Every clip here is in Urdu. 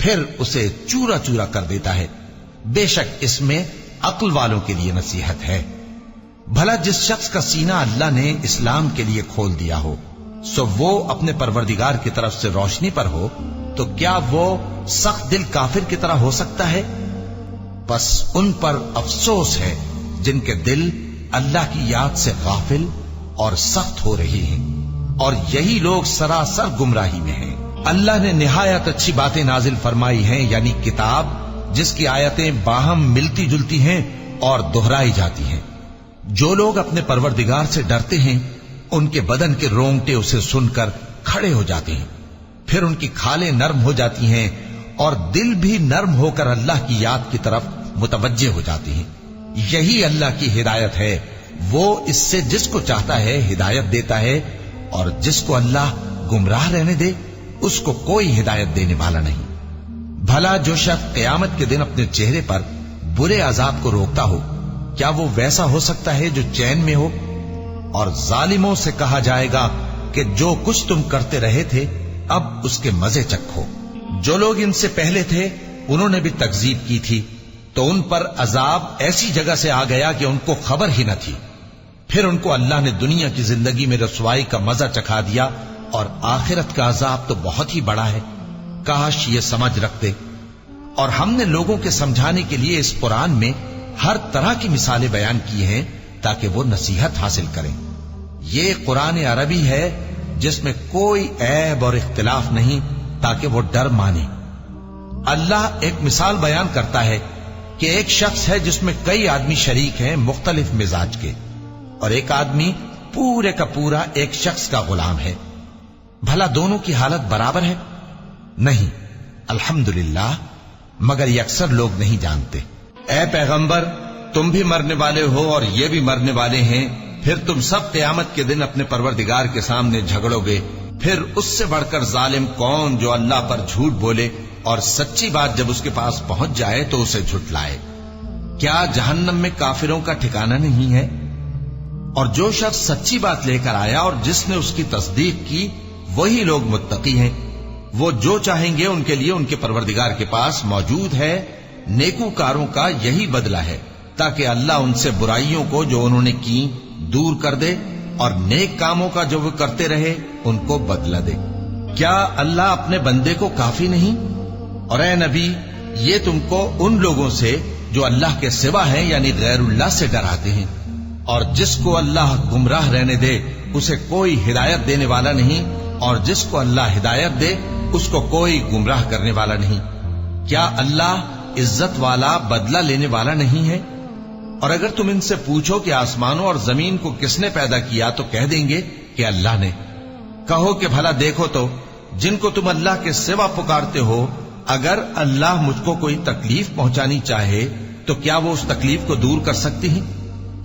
پھر اسے چورا چورا کر دیتا ہے۔ بے شک اس میں عقل والوں کے لیے نصیحت ہے۔ بھلا جس شخص کا سینہ اللہ نے اسلام کے لیے کھول دیا ہو، سو وہ اپنے پروردگار کی طرف سے روشنی پر ہو، تو کیا وہ سخت دل کافر کی طرح ہو سکتا ہے؟ بس ان پر افسوس ہے جن کے دل اللہ کی یاد سے غافل اور سخت ہو رہی ہیں، اور یہی لوگ سراسر گمراہی میں ہیں۔ اللہ نے نہایت اچھی باتیں نازل فرمائی ہیں، یعنی کتاب جس کی آیتیں باہم ملتی جلتی ہیں اور دہرائی جاتی ہیں۔ جو لوگ اپنے پروردگار سے ڈرتے ہیں، ان کے بدن کے رونگٹے اسے سن کر کھڑے ہو جاتے ہیں، پھر ان کی کھالیں نرم ہو جاتی ہیں اور دل بھی نرم ہو کر اللہ کی یاد کی طرف متوجہ ہو جاتی ہیں۔ یہی اللہ کی ہدایت ہے، وہ اس سے جس کو چاہتا ہے ہدایت دیتا ہے، اور جس کو اللہ گمراہ رہنے دے اس کو کوئی ہدایت دینے والا نہیں۔ بھلا جو شخص قیامت کے دن اپنے چہرے پر برے عذاب کو روکتا ہو، کیا وہ ویسا ہو سکتا ہے جو چین میں ہو؟ اور ظالموں سے کہا جائے گا کہ جو کچھ تم کرتے رہے تھے اب اس کے مزے چکھو۔ جو لوگ ان سے پہلے تھے انہوں نے بھی تکذیب کی تھی، تو ان پر عذاب ایسی جگہ سے آ گیا کہ ان کو خبر ہی نہ تھی۔ پھر ان کو اللہ نے دنیا کی زندگی میں رسوائی کا مزہ چکھا دیا، اور آخرت کا عذاب تو بہت ہی بڑا ہے۔ کاش یہ سمجھ رکھتے۔ اور ہم نے لوگوں کے سمجھانے کے لیے اس قرآن میں ہر طرح کی مثالیں بیان کی ہیں تاکہ وہ نصیحت حاصل کریں۔ یہ قرآن عربی ہے جس میں کوئی عیب اور اختلاف نہیں، تاکہ وہ ڈر مانے۔ اللہ ایک مثال بیان کرتا ہے کہ ایک شخص ہے جس میں کئی آدمی شریک ہیں مختلف مزاج کے، اور ایک آدمی پورے کا پورا ایک شخص کا غلام ہے۔ بھلا دونوں کی حالت برابر ہے؟ نہیں، الحمدللہ، مگر یہ اکثر لوگ نہیں جانتے۔ اے پیغمبر، تم بھی مرنے والے ہو اور یہ بھی مرنے والے ہیں، پھر تم سب قیامت کے دن اپنے پروردگار کے سامنے جھگڑو گے۔ پھر اس سے بڑھ کر ظالم کون جو اللہ پر جھوٹ بولے اور سچی بات جب اس کے پاس پہنچ جائے تو اسے جھٹلائے۔ کیا جہنم میں کافروں کا ٹھکانہ نہیں ہے؟ اور جو شخص سچی بات لے کر آیا اور جس نے اس کی تصدیق کی، وہی لوگ متقی ہیں۔ وہ جو چاہیں گے ان کے لیے ان کے پروردگار کے پاس موجود ہے۔ نیکوکاروں کا یہی بدلہ ہے، تاکہ اللہ ان سے برائیوں کو جو انہوں نے کی دور کر دے، اور نیک کاموں کا جو وہ کرتے رہے ان کو بدلہ دے۔ کیا اللہ اپنے بندے کو کافی نہیں؟ اور اے نبی، یہ تم کو ان لوگوں سے جو اللہ کے سوا ہیں یعنی غیر اللہ سے ڈراتے ہیں، اور جس کو اللہ گمراہ رہنے دے اسے کوئی ہدایت دینے والا نہیں، اور جس کو اللہ ہدایت دے اس کو کوئی گمراہ کرنے والا نہیں۔ کیا اللہ عزت والا بدلہ لینے والا نہیں ہے؟ اور اگر تم ان سے پوچھو کہ آسمانوں اور زمین کو کس نے پیدا کیا تو کہہ دیں گے کہ اللہ نے۔ کہو کہ بھلا دیکھو تو جن کو تم اللہ کے سوا پکارتے ہو، اگر اللہ مجھ کو کوئی تکلیف پہنچانی چاہے تو کیا وہ اس تکلیف کو دور کر سکتی ہیں؟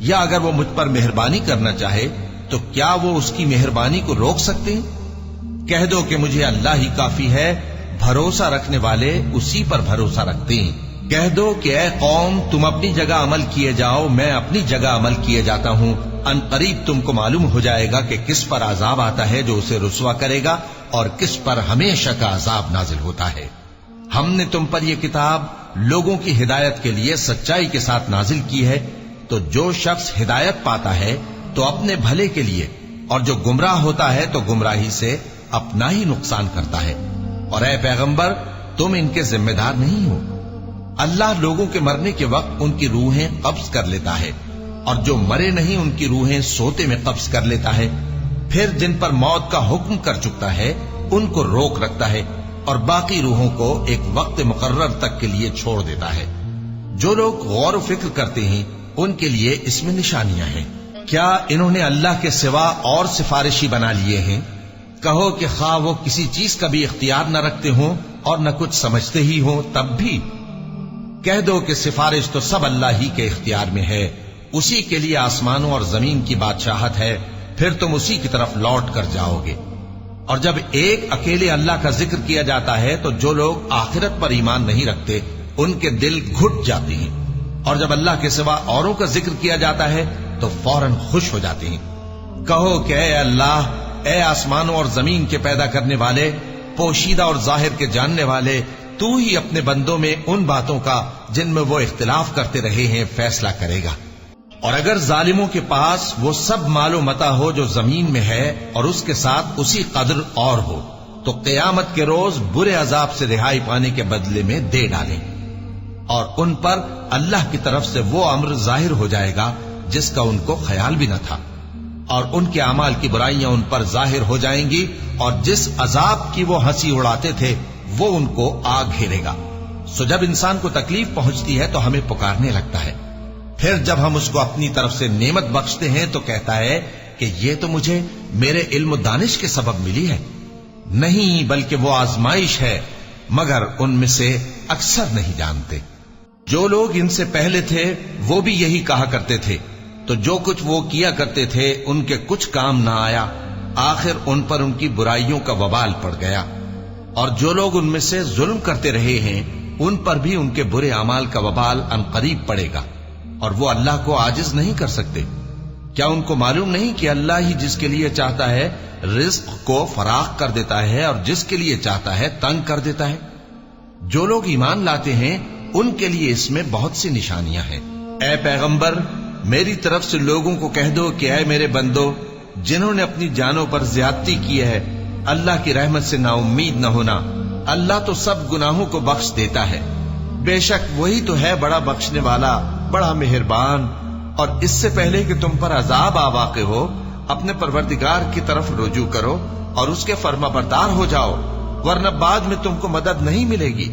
یا اگر وہ مجھ پر مہربانی کرنا چاہے تو کیا وہ اس کی مہربانی کو روک سکتے ہیں؟ کہہ دو کہ مجھے اللہ ہی کافی ہے، بھروسہ رکھنے والے اسی پر بھروسہ رکھتے ہیں۔ کہہ دو کہ اے قوم، تم اپنی جگہ عمل کیے جاؤ، میں اپنی جگہ عمل کیے جاتا ہوں۔ ان قریب تم کو معلوم ہو جائے گا کہ کس پر عذاب آتا ہے جو اسے رسوا کرے گا، اور کس پر ہمیشہ کا عذاب نازل ہوتا ہے۔ ہم نے تم پر یہ کتاب لوگوں کی ہدایت کے لیے سچائی کے ساتھ نازل کی ہے، تو جو شخص ہدایت پاتا ہے تو اپنے بھلے کے لیے، اور جو گمراہ ہوتا ہے تو گمراہی سے اپنا ہی نقصان کرتا ہے۔ اور اے پیغمبر، تم ان کے ذمہ دار نہیں ہو۔ اللہ لوگوں کے مرنے کے وقت ان کی روحیں قبض کر لیتا ہے، اور جو مرے نہیں ان کی روحیں سوتے میں قبض کر لیتا ہے۔ پھر جن پر موت کا حکم کر چکتا ہے ان کو روک رکھتا ہے، اور باقی روحوں کو ایک وقت مقرر تک کے لیے چھوڑ دیتا ہے۔ جو لوگ غور و فکر کرتے ہیں ان کے لیے اس میں نشانیاں ہیں۔ کیا انہوں نے اللہ کے سوا اور سفارشی بنا لیے ہیں؟ کہو کہ خواہ وہ کسی چیز کا بھی اختیار نہ رکھتے ہوں اور نہ کچھ سمجھتے ہی ہوں تب بھی، کہہ دو کہ سفارش تو سب اللہ ہی کے اختیار میں ہے، اسی کے لیے آسمانوں اور زمین کی بادشاہت ہے، پھر تم اسی کی طرف لوٹ کر جاؤ گے۔ اور جب ایک اکیلے اللہ کا ذکر کیا جاتا ہے تو جو لوگ آخرت پر ایمان نہیں رکھتے ان کے دل گھٹ جاتے ہیں، اور جب اللہ کے سوا اوروں کا ذکر کیا جاتا ہے تو فوراً خوش ہو جاتے ہیں۔ کہو کہ اے اللہ، اے آسمانوں اور زمین کے پیدا کرنے والے، پوشیدہ اور ظاہر کے جاننے والے، تو ہی اپنے بندوں میں ان باتوں کا جن میں وہ اختلاف کرتے رہے ہیں فیصلہ کرے گا۔ اور اگر ظالموں کے پاس وہ سب مال و متاع ہو جو زمین میں ہے اور اس کے ساتھ اسی قدر اور ہو تو قیامت کے روز برے عذاب سے رہائی پانے کے بدلے میں دے ڈالیں، اور ان پر اللہ کی طرف سے وہ امر ظاہر ہو جائے گا جس کا ان کو خیال بھی نہ تھا، اور ان کے اعمال کی برائیاں ان پر ظاہر ہو جائیں گی، اور جس عذاب کی وہ ہنسی اڑاتے تھے وہ ان کو آ گھیرے گا۔ سو جب انسان کو تکلیف پہنچتی ہے تو ہمیں پکارنے لگتا ہے، پھر جب ہم اس کو اپنی طرف سے نعمت بخشتے ہیں تو کہتا ہے کہ یہ تو مجھے میرے علم و دانش کے سبب ملی ہے۔ نہیں، بلکہ وہ آزمائش ہے، مگر ان میں سے اکثر نہیں جانتے۔ جو لوگ ان سے پہلے تھے وہ بھی یہی کہا کرتے تھے، تو جو کچھ وہ کیا کرتے تھے ان کے کچھ کام نہ آیا، آخر ان پر ان کی برائیوں کا وبال پڑ گیا۔ اور جو لوگ ان میں سے ظلم کرتے رہے ہیں ان پر بھی ان کے برے اعمال کا وبال عنقریب پڑے گا، اور وہ اللہ کو عاجز نہیں کر سکتے۔ کیا ان کو معلوم نہیں کہ اللہ ہی جس کے لیے چاہتا ہے رزق کو فراخ کر دیتا ہے اور جس کے لیے چاہتا ہے تنگ کر دیتا ہے؟ جو لوگ ایمان لاتے ہیں ان کے لیے اس میں بہت سی نشانیاں ہیں۔ اے پیغمبر، میری طرف سے لوگوں کو کہہ دو کہ اے میرے بندو، جنہوں نے اپنی جانوں پر زیادتی کی ہے، اللہ کی رحمت سے نا امید نہ ہونا۔ اللہ تو سب گناہوں کو بخش دیتا ہے، بے شک وہی تو ہے بڑا بخشنے والا، بڑا مہربان۔ اور اس سے پہلے کہ تم پر عذاب آ واقع ہو، اپنے پروردگار کی طرف رجوع کرو اور اس کے فرما بردار ہو جاؤ، ورنہ بعد میں تم کو مدد نہیں ملے گی۔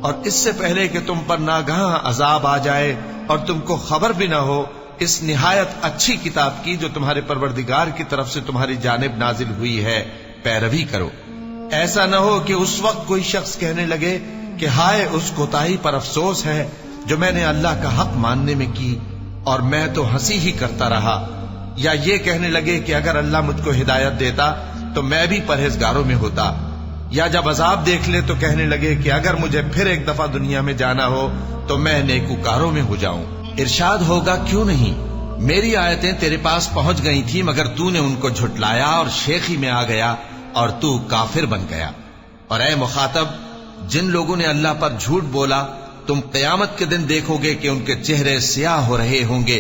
اور اس سے پہلے کہ تم پر ناگہاں عذاب آ جائے اور تم کو خبر بھی نہ ہو، اس نہایت اچھی کتاب کی جو تمہارے پروردگار کی طرف سے تمہاری جانب نازل ہوئی ہے پیروی کرو۔ ایسا نہ ہو کہ اس وقت کوئی شخص کہنے لگے کہ ہائے اس کوتاہی پر افسوس ہے جو میں نے اللہ کا حق ماننے میں کی، اور میں تو ہنسی ہی کرتا رہا، یا یہ کہنے لگے کہ اگر اللہ مجھ کو ہدایت دیتا تو میں بھی پرہیزگاروں میں ہوتا، یا جب عذاب دیکھ لے تو کہنے لگے کہ اگر مجھے پھر ایک دفعہ دنیا میں جانا ہو تو میں نیکوکاروں میں ہو جاؤں۔ ارشاد ہوگا کیوں نہیں، میری آیتیں تیرے پاس پہنچ گئی تھی مگر تو نے ان کو جھٹلایا اور شیخی میں آ گیا اور تو کافر بن گیا۔ اور اے مخاطب، جن لوگوں نے اللہ پر جھوٹ بولا تم قیامت کے دن دیکھو گے کہ ان کے چہرے سیاہ ہو رہے ہوں گے۔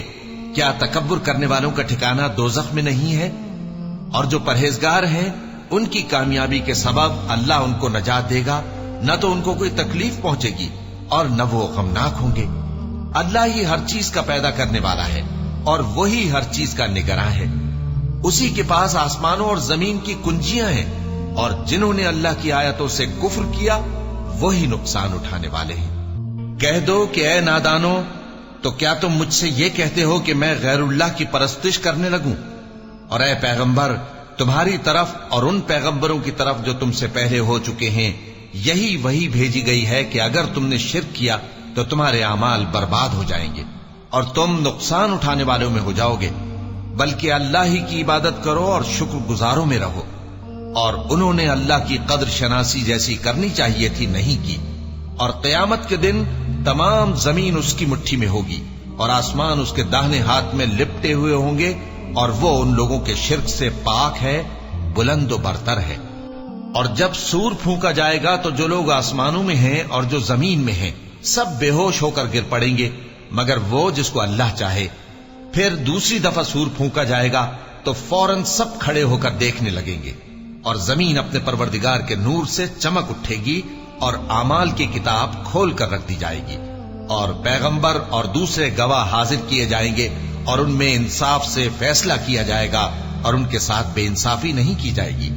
کیا تکبر کرنے والوں کا ٹھکانہ دوزخ میں نہیں ہے؟ اور جو پرہیزگار ہیں ان کی کامیابی کے سبب اللہ ان کو نجات دے گا، نہ تو ان کو کوئی تکلیف پہنچے گی اور نہ وہ غمناک ہوں گے۔ اللہ ہی ہر چیز کا پیدا کرنے والا ہے اور وہی ہر چیز کا نگراں ہے۔ اسی کے پاس آسمانوں اور زمین کی کنجیاں ہیں، اور جنہوں نے اللہ کی آیتوں سے کفر کیا وہی نقصان اٹھانے والے ہیں۔ کہہ دو کہ اے نادانو، تو کیا تم مجھ سے یہ کہتے ہو کہ میں غیر اللہ کی پرستش کرنے لگوں؟ اور اے پیغمبر، تمہاری طرف اور ان پیغمبروں کی طرف جو تم سے پہلے ہو چکے ہیں یہی وہی بھیجی گئی ہے کہ اگر تم نے شرک کیا تو تمہارے اعمال برباد ہو جائیں گے اور تم نقصان اٹھانے والوں میں ہو جاؤ گے، بلکہ اللہ ہی کی عبادت کرو اور شکر گزاروں میں رہو۔ اور انہوں نے اللہ کی قدر شناسی جیسی کرنی چاہیے تھی نہیں کی۔ اور قیامت کے دن تمام زمین اس کی مٹھی میں ہوگی اور آسمان اس کے داہنے ہاتھ میں لپٹے ہوئے ہوں گے، اور وہ ان لوگوں کے شرک سے پاک ہے، بلند و برتر ہے۔ اور جب سور پھونکا جائے گا تو جو لوگ آسمانوں میں ہیں اور جو زمین میں ہیں سب بے ہوش ہو کر گر پڑیں گے مگر وہ جس کو اللہ چاہے۔ پھر دوسری دفعہ سور پھونکا جائے گا تو فوراً سب کھڑے ہو کر دیکھنے لگیں گے، اور زمین اپنے پروردگار کے نور سے چمک اٹھے گی اور اعمال کی کتاب کھول کر رکھ دی جائے گی، اور پیغمبر اور دوسرے گواہ حاضر کیے جائیں گے، اور ان میں انصاف سے فیصلہ کیا جائے گا اور ان کے ساتھ بے انصافی نہیں کی جائے گی۔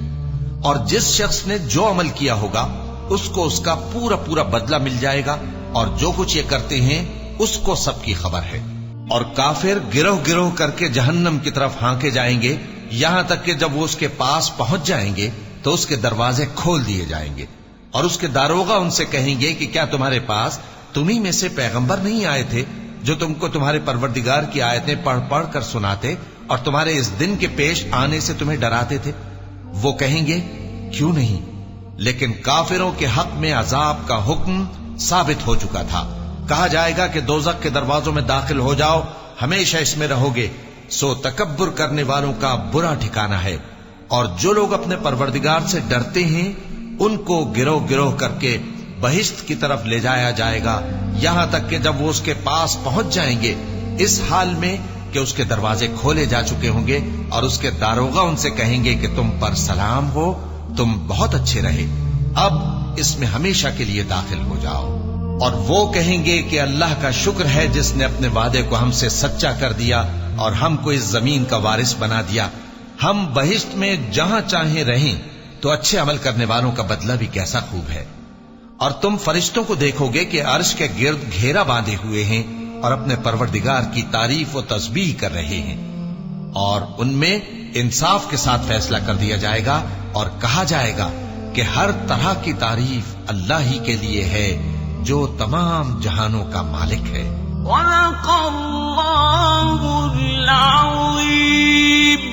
اور جس شخص نے جو عمل کیا ہوگا اس کو اس کا پورا پورا بدلہ مل جائے گا، اور جو کچھ یہ کرتے ہیں اس کو سب کی خبر ہے۔ اور کافر گروہ گروہ کر کے جہنم کی طرف ہانکے جائیں گے، یہاں تک کہ جب وہ اس کے پاس پہنچ جائیں گے تو اس کے دروازے کھول دیے جائیں گے، اور اس کے داروغہ ان سے کہیں گے کہ کیا تمہارے پاس تمہیں میں سے پیغمبر نہیں آئے تھے جو تم کو تمہارے پروردگار کی آیتیں پڑھ پڑھ کر سناتے اور تمہارے اس دن کے پیش آنے سے تمہیں ڈراتے تھے؟ وہ کہیں گے کیوں نہیں، لیکن کافروں کے حق میں عذاب کا حکم ثابت ہو چکا تھا۔ کہا جائے گا کہ دوزخ کے دروازوں میں داخل ہو جاؤ، ہمیشہ اس میں رہو گے، سو تکبر کرنے والوں کا برا ٹھکانہ ہے۔ اور جو لوگ اپنے پروردگار سے ڈرتے ہیں ان کو گروہ گروہ کر کے بہشت کی طرف لے جایا جائے گا، یہاں تک کہ جب وہ اس کے پاس پہنچ جائیں گے اس حال میں کہ اس کے دروازے کھولے جا چکے ہوں گے، اور اس کے داروغہ ان سے کہیں گے کہ تم پر سلام ہو، تم بہت اچھے رہے، اب اس میں ہمیشہ کے لیے داخل ہو جاؤ۔ اور وہ کہیں گے کہ اللہ کا شکر ہے جس نے اپنے وعدے کو ہم سے سچا کر دیا اور ہم کو اس زمین کا وارث بنا دیا، ہم بہشت میں جہاں چاہیں رہیں، تو اچھے عمل کرنے والوں کا بدلہ بھی کیسا خوب ہے۔ اور تم فرشتوں کو دیکھو گے کہ عرش کے گرد گھیرا باندھے ہوئے ہیں اور اپنے پروردگار کی تعریف و تسبیح کر رہے ہیں، اور ان میں انصاف کے ساتھ فیصلہ کر دیا جائے گا، اور کہا جائے گا کہ ہر طرح کی تعریف اللہ ہی کے لیے ہے جو تمام جہانوں کا مالک ہے۔ صدق اللہ العظیم۔